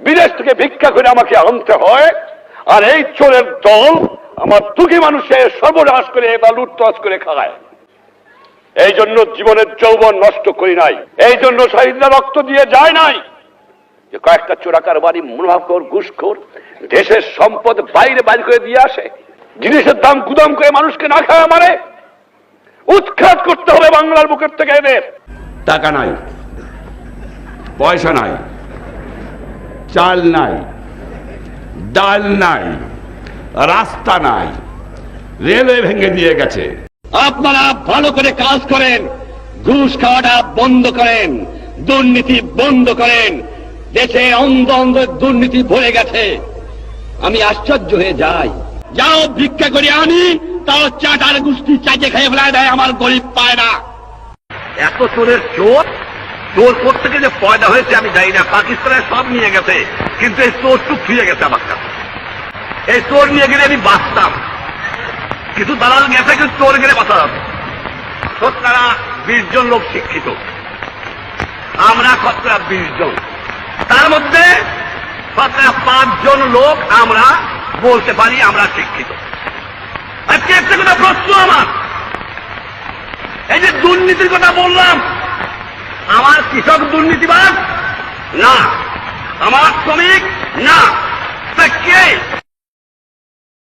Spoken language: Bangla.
বিদেশ থেকে ভিক্ষা করে আমাকে আনতে হয়, আর এই চোরের দল আমার দুঃখী মানুষের সর্বনাশ করে বা লুটতরাজ করে খায়। এই জন্য জীবনের যৌবন নষ্ট করি নাই, এই জন্য শহীদরা রক্ত দিয়ে যায় নাই যে কয়েকটা চোরাকার বাড়ি মুনাফাখোর ঘুষখোর দেশের সম্পদ বাইরে বাইর করে দিয়ে আসে, জিনিসের দাম গুদাম করে মানুষকে না খাওয়া মারে। উৎখাত করতে হবে বাংলার বুকের থেকে এদের। টাকা নাই, পয়সা নাই, চাল নাই, ডাল নাই, রাস্তা নাই, রেলওয়ে ভেঙে দিয়ে গেছে। আপনারা ভালো করে কাজ করেন, ঘুষ খাওয়াটা বন্ধ করেন, দুর্নীতি বন্ধ করেন। দেশে অন্ধ অন্ধ দুর্নীতি ভরে গেছে। আমি আশ্চর্য হয়ে যাই, যাও ভিক্ষা করে আনি, তাও চাটার গুষ্টি চাইতে খেয়ে ফেলায় দেয়, আমার গরিব পায় না। এত চোরের চোর, চোর কোথেকে যে পয়দা হয়েছে আমি জানি না। পাকিস্তানের সব নিয়ে গেছে, কিন্তু এই চোরটুক ফিরে গেছে আমার কাছে। এই চোর নিয়ে গেলে আমি বাঁচতাম, কিন্তু দালাল গেছে, কিন্তু চোর গেলে বাঁচা যাবে। শতকরা 20 জন লোক শিক্ষিত, আমরা শতকরা 20 জন, তার মধ্যে শতকরা 5 জন লোক আমরা বলতে পারি আমরা শিক্ষিত। আজকে একটা কথা প্রশ্ন আমার, এই যে দুর্নীতির কথা বললাম, আমার কৃষক দুর্নীতিবাজ না, আমার শ্রমিক না, তা কে?